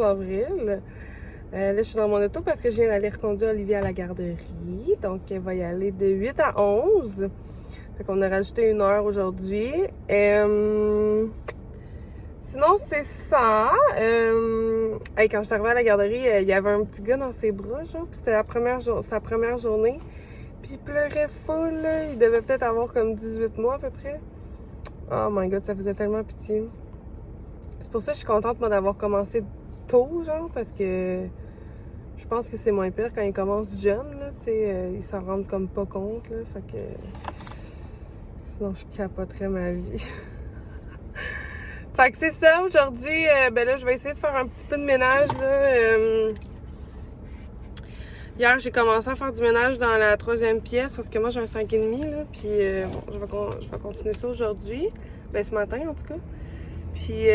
avril. Là, je suis dans mon auto parce que je viens d'aller reconduire Olivia à la garderie. Donc, elle va y aller de 8 à 11. Fait qu'on a rajouté 1 heure aujourd'hui. Sinon, c'est ça. Quand je suis arrivée à la garderie, il y avait un petit gars dans ses bras, genre. Puis c'était sa première journée. Puis il pleurait full, là. Il devait peut-être avoir comme 18 mois à peu près. Oh my god, ça faisait tellement pitié. C'est pour ça que je suis contente, moi, d'avoir commencé tôt, genre, parce que je pense que c'est moins pire quand ils commencent jeunes, là, tu sais. Ils s'en rendent comme pas compte, là. Fait que... Sinon, je capoterais ma vie. Fait que c'est ça, aujourd'hui, ben là, je vais essayer de faire un petit peu de ménage, là. Hier, j'ai commencé à faire du ménage dans la 3e pièce parce que moi, j'ai un 5,5, là. Puis, bon, je vais continuer ça aujourd'hui. Ben, ce matin, en tout cas. Puis,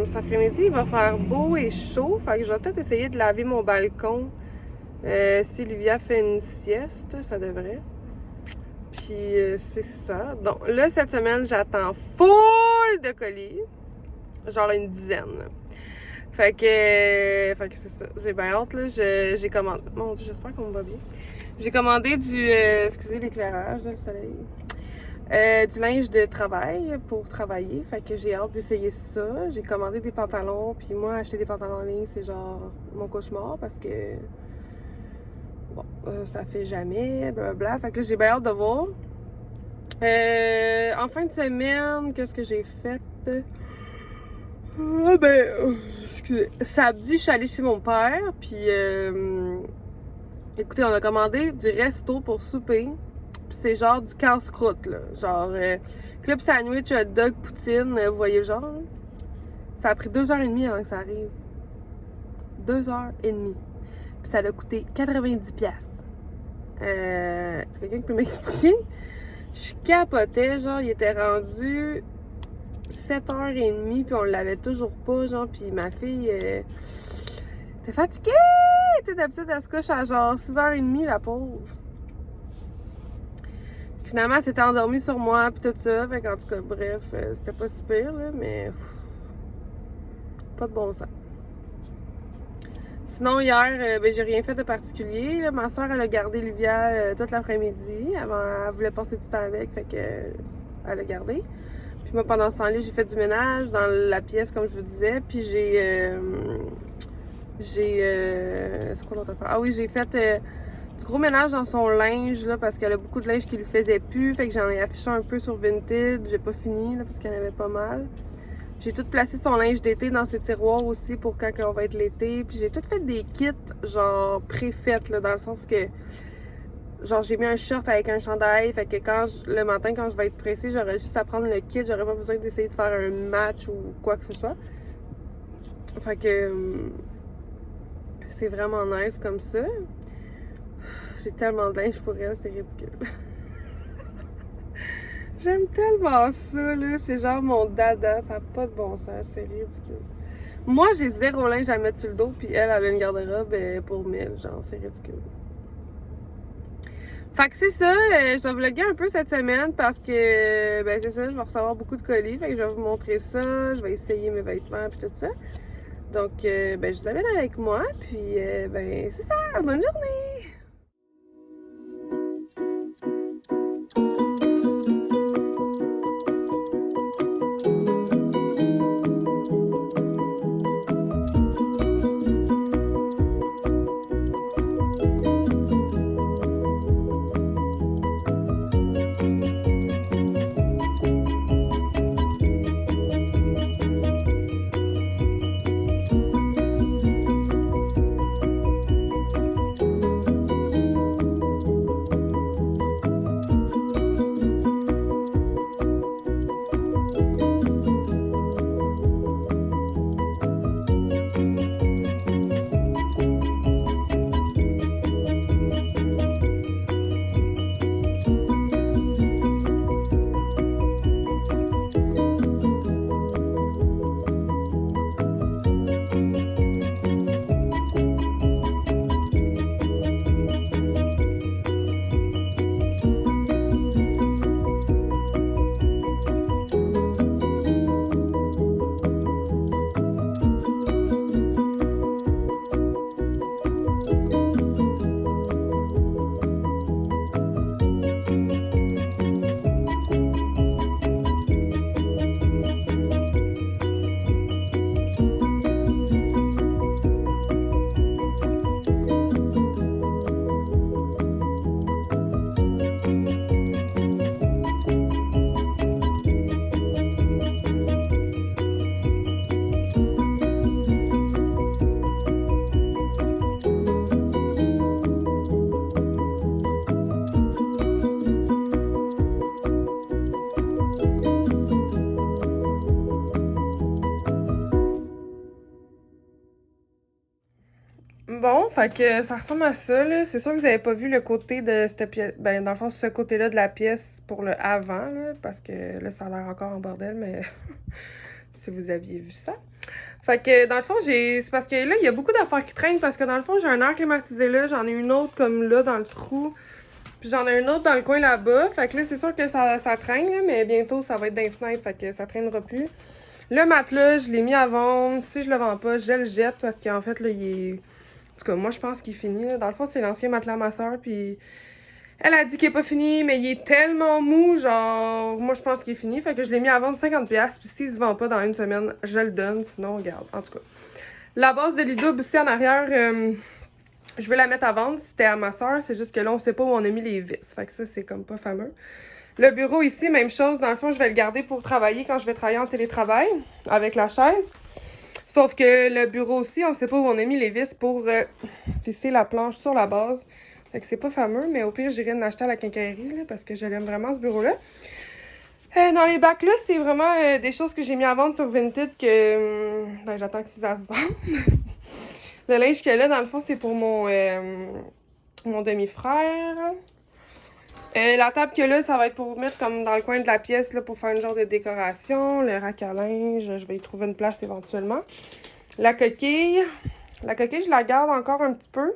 cet après-midi, il va faire beau et chaud. Fait que je vais peut-être essayer de laver mon balcon. Si Olivia fait une sieste, ça devrait. Puis, c'est ça. Donc, là, cette semaine, j'attends full de colis. Genre une dizaine. Fait que c'est ça. J'ai bien hâte, là. J'ai commandé... Mon Dieu, j'espère qu'on me va bien. J'ai commandé du... excusez l'éclairage, le soleil. Du linge de travail pour travailler. Fait que j'ai hâte d'essayer ça. J'ai commandé des pantalons. Puis moi, acheter des pantalons en ligne, c'est genre mon cauchemar parce que... Bon, ça fait jamais, blablabla. Fait que là, j'ai bien hâte de voir. En fin de semaine, qu'est-ce que j'ai fait? Excusez. Samedi, je suis allée chez mon père, puis écoutez, on a commandé du resto pour souper, puis c'est genre du casse-croûte, là. Genre, club sandwich, hot dog, poutine, vous voyez le genre, là? Ça a pris 2h30 avant que ça arrive. 2h30. Puis ça a coûté 90$. Est-ce quelqu'un qui peut m'expliquer? Je capotais, genre, il était rendu 7h30, puis on l'avait toujours pas, genre, puis ma fille était fatiguée! Tu sais, d'habitude, elle se couche à genre 6h30, la pauvre. Puis finalement, elle s'était endormie sur moi, puis tout ça, fait qu'en tout cas, bref, c'était pas si pire, là, mais pas de bon sens. Sinon, hier, ben, j'ai rien fait de particulier, là. Ma soeur, elle a gardé Olivia toute l'après-midi, elle voulait passer du temps avec, fait que elle a gardé. Puis moi, pendant ce temps-là, j'ai fait du ménage dans la pièce, comme je vous disais. Puis c'est quoi l'autre affaire? Ah oui, j'ai fait du gros ménage dans son linge, là, parce qu'elle a beaucoup de linge qui lui faisait plus. Fait que j'en ai affiché un peu sur Vinted. J'ai pas fini, là, parce qu'elle en avait pas mal. J'ai tout placé son linge d'été dans ses tiroirs aussi pour quand on va être l'été. Puis j'ai tout fait des kits, genre, préfaites, là, dans le sens que... Genre, j'ai mis un short avec un chandail, fait que le matin, quand je vais être pressée, j'aurais juste à prendre le kit, j'aurais pas besoin d'essayer de faire un match ou quoi que ce soit. Fait que c'est vraiment nice comme ça. J'ai tellement de linge pour elle, c'est ridicule. J'aime tellement ça, là. C'est genre mon dada, ça n'a pas de bon sens, c'est ridicule. Moi, j'ai 0 linge à mettre sur le dos, puis elle a une garde-robe pour 1000, genre, c'est ridicule. Fait que c'est ça, je dois vlogger un peu cette semaine parce que, ben c'est ça, je vais recevoir beaucoup de colis, fait que je vais vous montrer ça, je vais essayer mes vêtements puis tout ça. Donc, ben je vous amène avec moi, puis ben c'est ça, bonne journée! Bon, fait que ça ressemble à ça, là. C'est sûr que vous avez pas vu le côté de cette pièce. Ben, dans le fond, ce côté-là de la pièce pour le avant, là. Parce que là, ça a l'air encore en bordel, mais si vous aviez vu ça. Fait que dans le fond, c'est parce que là, il y a beaucoup d'affaires qui traînent. Parce que dans le fond, j'ai un air climatisé là. J'en ai une autre comme là dans le trou. Puis j'en ai une autre dans le coin là-bas. Fait que là, c'est sûr que ça traîne, là, mais bientôt, ça va être dans les fenêtres. Fait que ça traînera plus. Le matelas, je l'ai mis à vendre. Si je le vends pas, je le jette parce qu'en fait, là, il est. En tout cas, moi, je pense qu'il est fini. Là. Dans le fond, c'est l'ancien matelas à ma soeur. Puis elle a dit qu'il est pas fini, mais il est tellement mou. Genre, moi, je pense qu'il est fini. Fait que je l'ai mis à vendre 50$. Puis s'il se vend pas dans une semaine, je le donne. Sinon, regarde. En tout cas. La base de lit double aussi en arrière. Je veux la mettre à vendre, c'était à ma soeur, c'est juste que là, on sait pas où on a mis les vis. Fait que ça, c'est comme pas fameux. Le bureau ici, même chose. Dans le fond, je vais le garder pour travailler quand je vais travailler en télétravail avec la chaise. Sauf que le bureau aussi, on sait pas où on a mis les vis pour visser la planche sur la base. Fait que c'est pas fameux, mais au pire, j'irai en acheter à la quincaillerie, là, parce que je l'aime vraiment, ce bureau-là. Dans les bacs là, c'est vraiment des choses que j'ai mis à vendre sur Vinted que ben, j'attends que ça se vende. Le linge qu'il y a là, dans le fond, c'est pour mon demi-frère. La table qu'il y a là, ça va être pour mettre comme dans le coin de la pièce là, pour faire une genre de décoration. Le rack à linge, je vais y trouver une place éventuellement. La coquille. La coquille, je la garde encore un petit peu.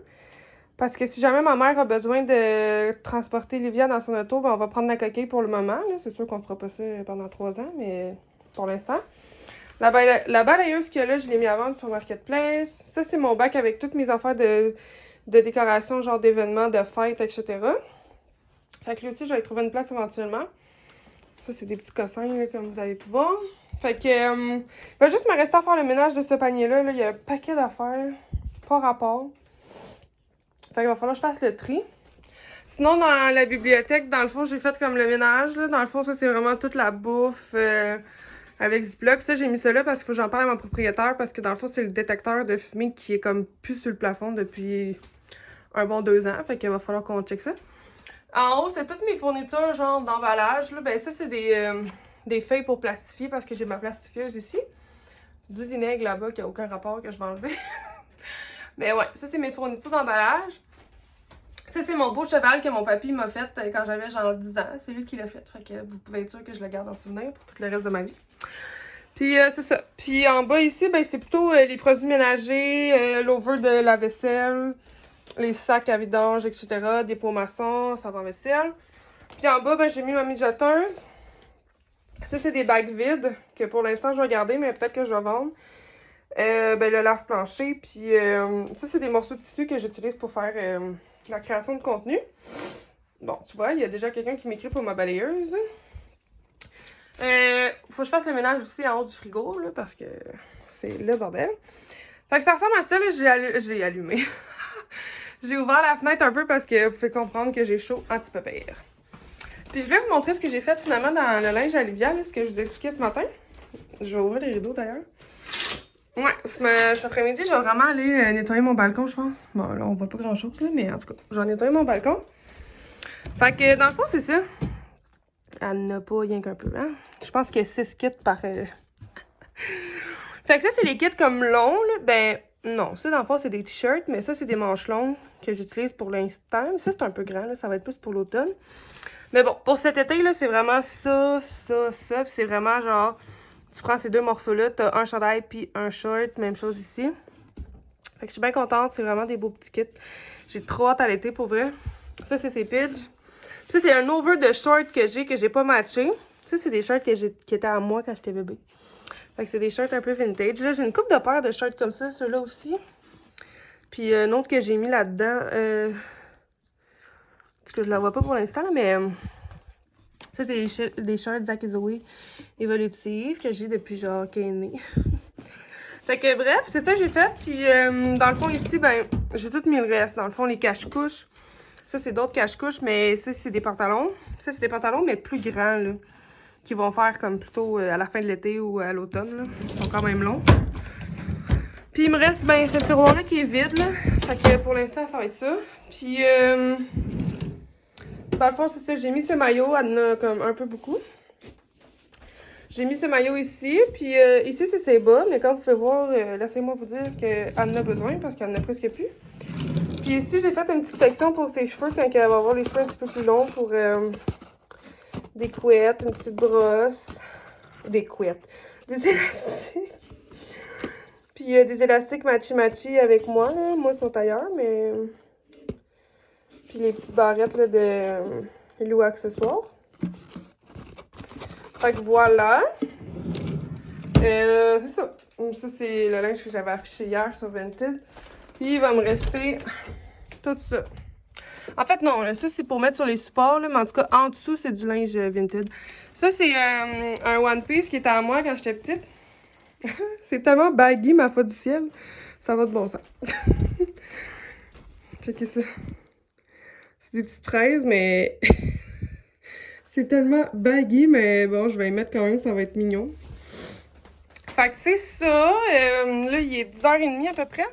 Parce que si jamais ma mère a besoin de transporter Livia dans son auto, ben on va prendre la coquille pour le moment. C'est sûr qu'on fera pas ça pendant 3 ans, mais pour l'instant. La balayeuse qu'il y a là, je l'ai mis à vendre sur Marketplace. Ça, c'est mon bac avec toutes mes affaires de décoration, genre d'événements, de fêtes, etc. Fait que là aussi, je vais trouver une place éventuellement. Ça, c'est des petits cossins, là, comme vous avez pu voir. Fait que, il va juste me rester à faire le ménage de ce panier-là. Là. Il y a un paquet d'affaires, pas rapport. Fait qu'il va falloir que je fasse le tri. Sinon, dans la bibliothèque, dans le fond, j'ai fait comme le ménage. Là. Dans le fond, ça, c'est vraiment toute la bouffe. Avec Ziploc, ça j'ai mis ça là parce qu'il faut que j'en parle à mon propriétaire parce que dans le fond c'est le détecteur de fumée qui est comme plus sur le plafond depuis un bon 2 ans, fait qu'il va falloir qu'on check ça. En haut, c'est toutes mes fournitures genre d'emballage, là, ben ça c'est des feuilles pour plastifier parce que j'ai ma plastifieuse ici. Du vinaigre là-bas qui a aucun rapport que je vais enlever. Mais ouais, ça c'est mes fournitures d'emballage. Ça c'est mon beau cheval que mon papy m'a fait quand j'avais genre 10 ans, c'est lui qui l'a fait, fait que vous pouvez être sûr que je le garde en souvenir pour tout le reste de ma vie. Puis c'est ça. Puis en bas ici, ben c'est plutôt les produits ménagers, l'over de la vaisselle, les sacs à vidange, etc. Des pots maçons, savon vaisselle. Puis en bas, ben j'ai mis ma mijoteuse. Ça, c'est des bacs vides que pour l'instant, je vais garder, mais peut-être que je vais vendre. Ben le lave-plancher. Puis ça, c'est des morceaux de tissu que j'utilise pour faire la création de contenu. Bon, tu vois, il y a déjà quelqu'un qui m'écrit pour ma balayeuse. Faut que je fasse le ménage aussi en haut du frigo, là, parce que c'est le bordel. Fait que ça ressemble à ça, là, j'ai allumé. J'ai ouvert la fenêtre un peu parce que vous pouvez comprendre que j'ai chaud un petit peu pire. Puis je voulais vous montrer ce que j'ai fait finalement dans le linge à Livia, là, ce que je vous ai expliqué ce matin. Je vais ouvrir les rideaux d'ailleurs. Ouais, cet après-midi, je vais vraiment aller nettoyer mon balcon, je pense. Bon, là, on voit pas grand-chose, là, mais en tout cas, je vais nettoyer mon balcon. Fait que dans le fond, c'est ça. Elle n'a pas rien qu'un peu, hein? Je pense qu'il y a 6 kits par... Fait que ça, c'est les kits comme longs, là. Ben, non. Ça, dans le fond, c'est des t-shirts, mais ça, c'est des manches longues que j'utilise pour l'instant. Mais ça, c'est un peu grand, là. Ça va être plus pour l'automne. Mais bon, pour cet été, là, c'est vraiment ça. Puis c'est vraiment genre... Tu prends ces 2 morceaux-là, t'as un chandail puis un short. Même chose ici. Fait que je suis bien contente. C'est vraiment des beaux petits kits. J'ai trop hâte à l'été, pour vrai. Ça, c'est ces pidges. Ça, c'est un over de short que j'ai pas matché. Ça, c'est des shorts qui étaient à moi quand j'étais bébé. Fait que c'est des shorts un peu vintage. Là, j'ai une couple de paires de shorts comme ça, ceux-là aussi. Puis une autre que j'ai mis là-dedans. Parce que je la vois pas pour l'instant, mais... ça, c'est des shorts Zach et Zoé évolutives que j'ai depuis genre qu'elle est née. Fait que bref, c'est ça que j'ai fait. Puis dans le fond ici, ben, j'ai tout mis le reste. Dans le fond, les cache-couches. Ça, c'est d'autres cache-couches, mais ça, c'est des pantalons. Ça, c'est des pantalons, mais plus grands, là. Qui vont faire comme plutôt à la fin de l'été ou à l'automne, là. Ils sont quand même longs. Puis, il me reste, ben, ce tiroir-là qui est vide, là. Fait que pour l'instant, ça va être ça. Puis, dans le fond, c'est ça. J'ai mis ce maillot, elle en a comme un peu beaucoup. J'ai mis ce maillot ici, puis ici c'est ses bas, mais comme vous pouvez voir, laissez-moi vous dire qu'elle en a besoin parce qu'elle en a presque plus. Puis ici, j'ai fait une petite section pour ses cheveux quand elle va avoir les cheveux un petit peu plus longs pour des couettes, une petite brosse, des couettes, des élastiques. Puis des élastiques matchy-matchy avec moi, là. Moi, ils sont ailleurs, mais... Puis les petites barrettes là, de Lou Accessoires. Fait que voilà. C'est ça. Ça, c'est le linge que j'avais affiché hier sur Vinted. Puis il va me rester tout ça. En fait, non, là, ça c'est pour mettre sur les supports, là, mais en tout cas, en dessous, c'est du linge Vinted. Ça, c'est un One Piece qui était à moi quand j'étais petite. C'est tellement baggy, ma foi du ciel. Ça va de bon sens. Checkez ça. C'est des petites fraises, mais c'est tellement baggy, mais bon, je vais y mettre quand même, ça va être mignon. Fait que c'est ça. Là, il est 10h30 à peu près.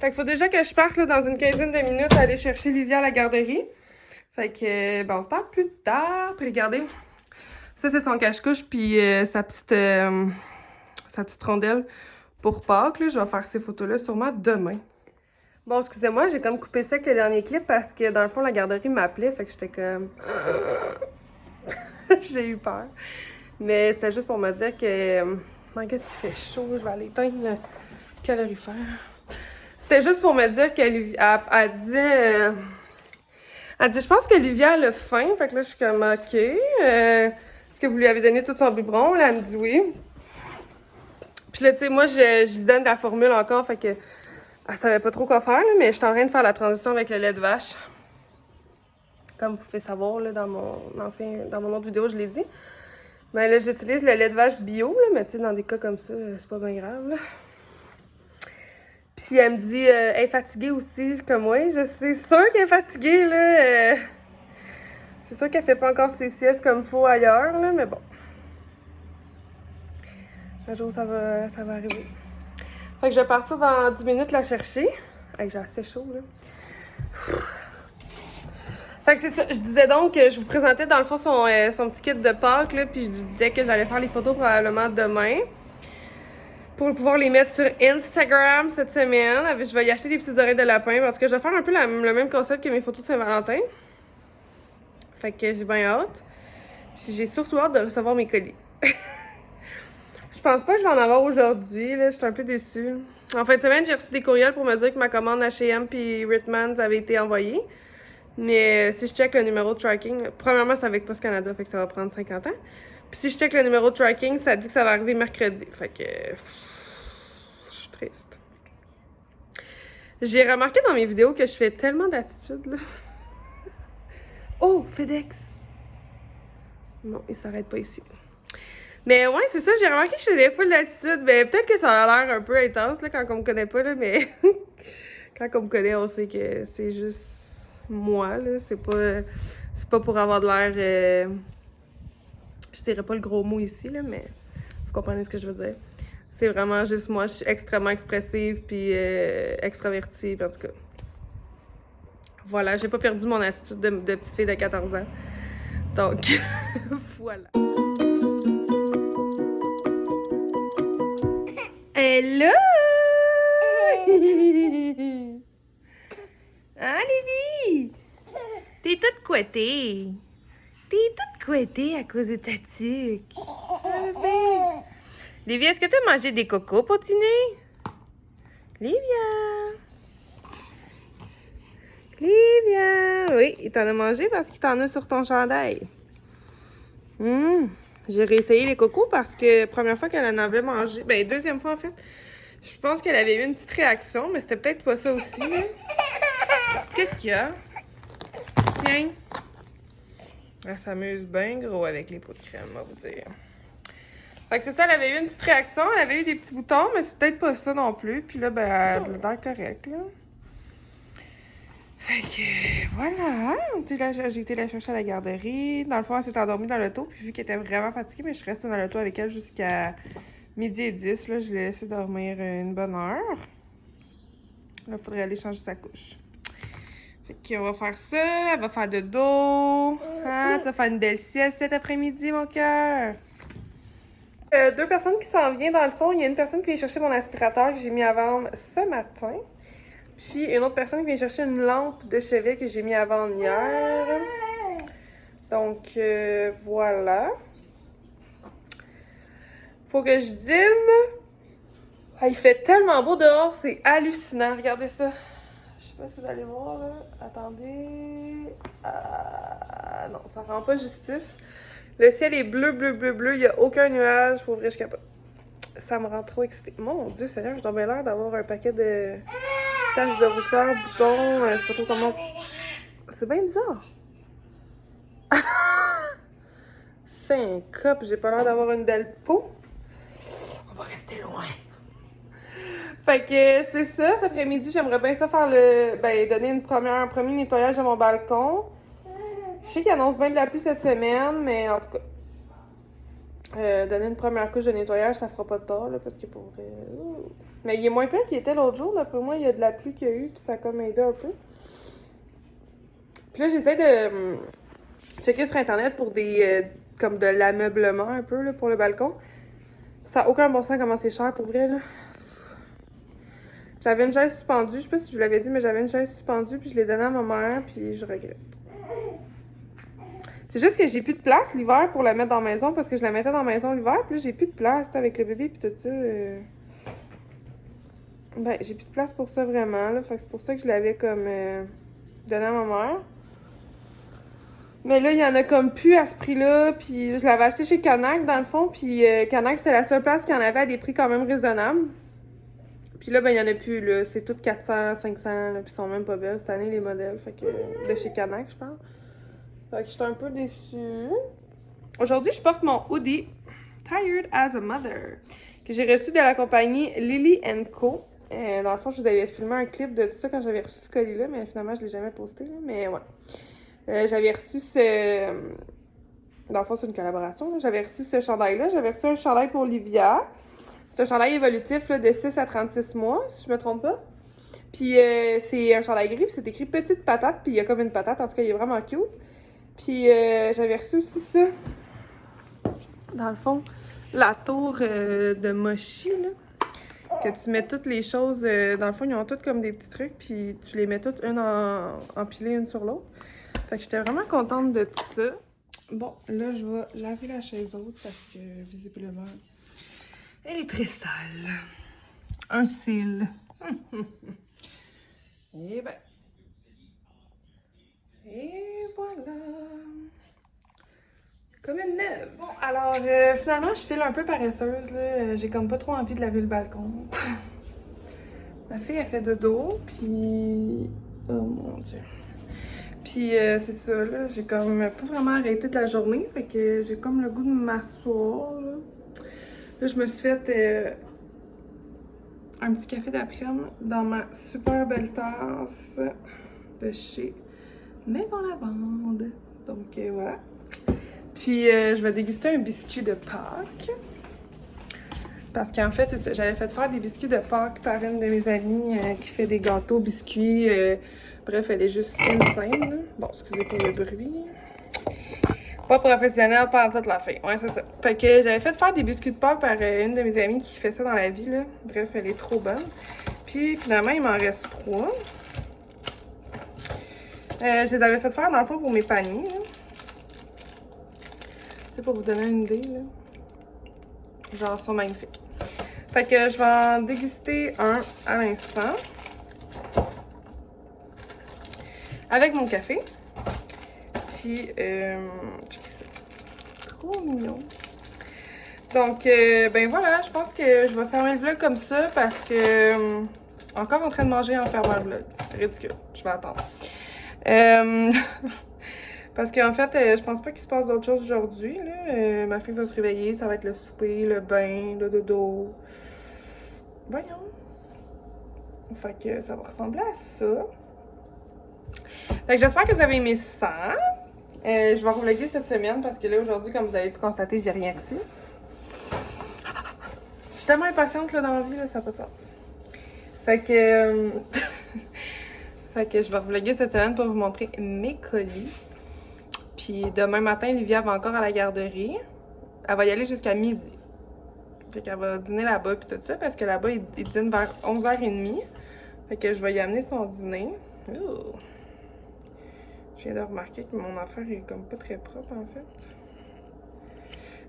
Fait qu'il faut déjà que je parte là, dans une quinzaine de minutes aller chercher Livia à la garderie. Fait que, ben, on se parle plus tard. Puis regardez, ça c'est son cache-couche, puis sa petite rondelle pour Pâques. Là. Je vais faire ces photos-là sûrement demain. Bon, excusez-moi, j'ai comme coupé sec le dernier clip parce que dans le fond, la garderie m'appelait. Fait que j'étais comme... j'ai eu peur. Mais c'était juste pour me dire que... Regarde, il fait chaud, je vais aller éteindre le calorifère. C'était juste pour me dire qu'elle disait... elle dit, je pense que Livia a faim. Fait que là, je suis comme, OK. Est-ce que vous lui avez donné tout son biberon? Là, elle me dit oui. Puis là, tu sais, moi, je lui donne de la formule encore. Fait que elle savait pas trop quoi faire, là, mais je suis en train de faire la transition avec le lait de vache. Comme vous pouvez savoir, là, dans mon autre vidéo, je l'ai dit. Mais là, j'utilise le lait de vache bio, là, mais tu sais, dans des cas comme ça, c'est pas bien grave, là. Puis elle me dit, elle est fatiguée aussi, comme moi. Je suis sûre qu'elle est fatiguée, là. C'est sûr qu'elle fait pas encore ses siestes comme il faut ailleurs, là, mais bon. Un jour, ça va arriver. Fait que je vais partir dans 10 minutes la chercher. J'ai assez chaud, là. Fait que c'est ça. Je disais donc que je vous présentais dans le fond son petit kit de Pâques, là, puis je disais que j'allais faire les photos probablement demain. Pour pouvoir les mettre sur Instagram cette semaine. Je vais y acheter des petites oreilles de lapin parce que je vais faire un peu le même concept que mes photos de Saint-Valentin. Fait que j'ai bien hâte. Puis j'ai surtout hâte de recevoir mes colis. Je pense pas que je vais en avoir aujourd'hui, là. Je suis un peu déçue. En fin de semaine, j'ai reçu des courriels pour me dire que ma commande H&M puis Ritmans avait été envoyée. Mais si je check le numéro de tracking, premièrement, c'est avec Post Canada, fait que ça va prendre 50 ans. Puis si je check le numéro de tracking, ça dit que ça va arriver mercredi. Fait que... je suis triste. J'ai remarqué dans mes vidéos que je fais tellement d'attitude, là. Oh, FedEx! Non, il s'arrête pas ici. Mais ouais, c'est ça, j'ai remarqué que je faisais full d'attitude. Mais peut-être que ça a l'air un peu intense, là, quand on me connaît pas, là, mais... quand on me connaît, on sait que c'est juste moi, là. C'est pas pour avoir de l'air... Je dirais pas le gros mot ici, là, mais vous comprenez ce que je veux dire. C'est vraiment juste moi, je suis extrêmement expressive, puis extravertie, puis en tout cas. Voilà, j'ai pas perdu mon attitude de petite fille de 14 ans. Donc, voilà. Hello! Hein, Lévi? T'es toute couettée. T'es toute couettée à cause de ta tuque. Ah, Lévi, est-ce que t'as mangé des cocos pour dîner? Livia! Livia! Oui, il t'en a mangé parce qu'il t'en a sur ton chandail. J'ai réessayé les cocos parce que première fois qu'elle en avait mangé, ben deuxième fois en fait, je pense qu'elle avait eu une petite réaction, mais c'était peut-être pas ça aussi. Qu'est-ce qu'il y a? Tiens! Elle s'amuse bien gros avec les pots de crème, on va vous dire. Fait que c'est ça, elle avait eu une petite réaction, elle avait eu des petits boutons, mais c'est peut-être pas ça non plus. Puis là, ben, elle a l'air correcte, là. Fait que, voilà, j'ai été la chercher à la garderie. Dans le fond, elle s'est endormie dans l'auto, puis vu qu'elle était vraiment fatiguée, mais je suis restée dans l'auto avec elle jusqu'à 12h10, là, je l'ai laissé dormir une bonne heure. Là, il faudrait aller changer sa couche. Fait qu'on va faire ça, elle va faire de dos. Hein, tu vas faire une belle sieste cet après-midi, mon cœur. Deux personnes qui s'en viennent dans le fond. Il y a une personne qui vient chercher mon aspirateur que j'ai mis à vendre ce matin. Puis une autre personne qui vient chercher une lampe de chevet que j'ai mis à vendre hier. Donc voilà. Faut que je dîne. Ah, il fait tellement beau dehors, c'est hallucinant. Regardez ça. Je sais pas si vous allez voir là. Attendez. Ah, non, ça rend pas justice. Le ciel est bleu, bleu, bleu, bleu. Il n'y a aucun nuage. Pour vrai, je capote. Ça me rend trop excitée. Mon Dieu, Seigneur, je dois bien l'air d'avoir un paquet de taches de rousseur, boutons. Je sais pas trop comment. C'est bien bizarre. C'est un cop. J'ai pas l'air d'avoir une belle peau. On va rester loin. Fait que c'est ça. Cet après-midi, j'aimerais bien ça faire donner un premier nettoyage à mon balcon. Je sais qu'il annonce bien de la pluie cette semaine, mais en tout cas. Donner une première couche de nettoyage, ça fera pas de tort, là, parce que pour vrai... Mais il est moins pire qu'il était l'autre jour, d'après moi, il y a de la pluie qu'il y a eu, puis ça a comme aidé un peu. Puis là, j'essaie de checker sur Internet pour des... comme de l'ameublement, un peu, là, pour le balcon. Ça n'a aucun bon sens comment c'est cher, pour vrai, là. J'avais une chaise suspendue, je sais pas si je vous l'avais dit, mais j'avais une chaise suspendue, puis je l'ai donnée à ma mère, puis je regrette. C'est juste que j'ai plus de place l'hiver pour la mettre dans la maison parce que je la mettais dans la maison l'hiver, puis là j'ai plus de place avec le bébé puis tout ça. Ben, j'ai plus de place pour ça vraiment, là. Fait que c'est pour ça que je l'avais comme donné à ma mère. Mais là, il y en a comme plus à ce prix-là, puis je l'avais acheté chez Canac dans le fond, puis Canac c'était la seule place qui en avait à des prix quand même raisonnables. Puis là, ben, il y en a plus, là. C'est toutes 400, 500, là, puis ils sont même pas belles cette année, les modèles. Fait que, de chez Canac, je pense. Fait que j'étais un peu déçue. Aujourd'hui, je porte mon hoodie Tired as a Mother que j'ai reçu de la compagnie Lily & Co. Dans le fond, je vous avais filmé un clip de tout ça quand j'avais reçu ce colis-là, mais finalement, je ne l'ai jamais posté. Là, mais ouais. J'avais reçu ce... Dans le fond, c'est une collaboration. Là. J'avais reçu ce chandail-là. J'avais reçu un chandail pour Livia. C'est un chandail évolutif là, de 6 à 36 mois, si je me trompe pas. Puis c'est un chandail gris, puis c'est écrit petite patate, puis il y a comme une patate. En tout cas, il est vraiment cute. Puis j'avais reçu aussi ça. Dans le fond, la tour de Mochi, là. Que tu mets toutes les choses. Dans le fond, ils ont toutes comme des petits trucs. Puis tu les mets toutes une empilées une sur l'autre. Fait que j'étais vraiment contente de tout ça. Bon, là, je vais laver la chaise haute parce que visiblement, elle est très sale. Un cil. Et ben. Et voilà. Comme une neuve. Bon, alors, finalement, je file un peu paresseuse, là. J'ai comme pas trop envie de laver le balcon. Ma fille, elle fait dodo, puis... Oh mon Dieu. Puis, c'est ça, là. J'ai comme pas vraiment arrêté de la journée, fait que j'ai comme le goût de m'asseoir, là. Là, je me suis fait un petit café d'après-midi dans ma super belle tasse de chez Maison Lavande. Donc, voilà. Puis, je vais déguster un biscuit de Pâques. Parce qu'en fait, c'est ça, j'avais fait faire des biscuits de Pâques par une de mes amies qui fait des gâteaux, biscuits. Bref, elle est juste insane. Bon, excusez pour le bruit. Pas professionnelle, pas en toute la fin. Ouais, c'est ça. Fait que j'avais fait faire des biscuits de Pâques par une de mes amies qui fait ça dans la vie, là. Bref, elle est trop bonne. Puis, finalement, il m'en reste 3. Je les avais fait faire dans le fond pour mes paniers, là. C'est pour vous donner une idée, là. Genre, ils sont magnifiques. Fait que je vais en déguster un à l'instant. Avec mon café. Puis, checkez ça. Trop mignon. Donc, ben voilà, je pense que je vais fermer le vlog comme ça parce que... encore en train de manger en fermant le vlog. Ridicule. Je vais attendre. Parce qu'en fait, je pense pas qu'il se passe d'autres choses aujourd'hui. Ma fille va se réveiller, ça va être le souper, le bain, le dodo. Voyons. Fait que ça va ressembler à ça. Fait que j'espère que vous avez aimé ça. Je vais revlogger cette semaine parce que là, aujourd'hui, comme vous avez pu constater, j'ai rien reçu. Je suis tellement impatiente là, dans la vie, là, ça n'a pas de sens. Fait que... fait que je vais revlogger cette semaine pour vous montrer mes colis. Puis demain matin, Livia va encore à la garderie. Elle va y aller jusqu'à midi. Fait qu'elle va dîner là-bas puis tout ça, parce que là-bas, ils dînent vers 11h30. Fait que je vais y amener son dîner. Ouh. Je viens de remarquer que mon affaire est comme pas très propre, en fait.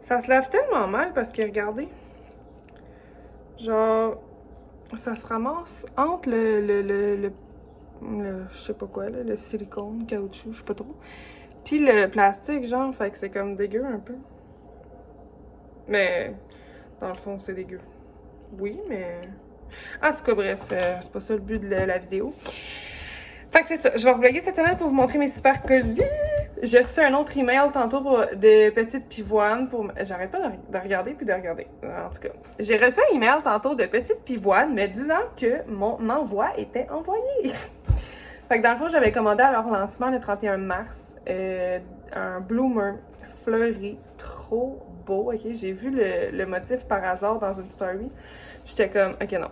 Ça se lave tellement mal parce que, regardez, genre, ça se ramasse entre le je sais pas quoi, là, le silicone, caoutchouc, je sais pas trop, puis le plastique, genre, fait que c'est comme dégueu un peu. Mais, dans le fond, c'est dégueu. Oui, mais... En tout cas, bref, c'est pas ça le but de la vidéo. Fait que c'est ça, je vais revlogger cette semaine pour vous montrer mes super colis. J'ai reçu un autre email tantôt pour de petites pivoines pour... J'arrête pas de regarder puis de regarder. En tout cas, j'ai reçu un email tantôt de petites pivoines me disant que mon envoi était envoyé. Fait que dans le fond, j'avais commandé à leur lancement le 31 mars un bloomer fleuri, trop beau, ok? J'ai vu le motif par hasard dans une story. J'étais comme, ok, non.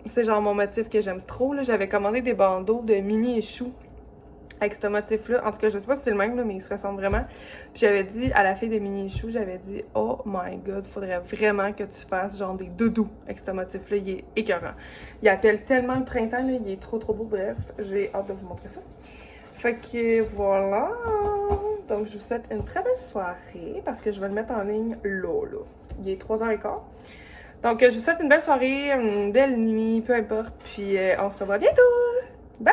C'est genre mon motif que j'aime trop, là. J'avais commandé des bandeaux de mini échou avec ce motif-là. En tout cas, je sais pas si c'est le même, là, mais il se ressemble vraiment. Puis j'avais dit à la fille de mini échou, j'avais dit, oh my god, faudrait vraiment que tu fasses genre des doudous avec ce motif-là. Il est écœurant. Il appelle tellement le printemps, là. Il est trop trop beau. Bref, j'ai hâte de vous montrer ça. Fait que voilà. Donc, je vous souhaite une très belle soirée parce que je vais le mettre en ligne là. Il est 3h15. Donc, je vous souhaite une belle soirée, une belle nuit, peu importe. Puis, on se revoit bientôt. Bye!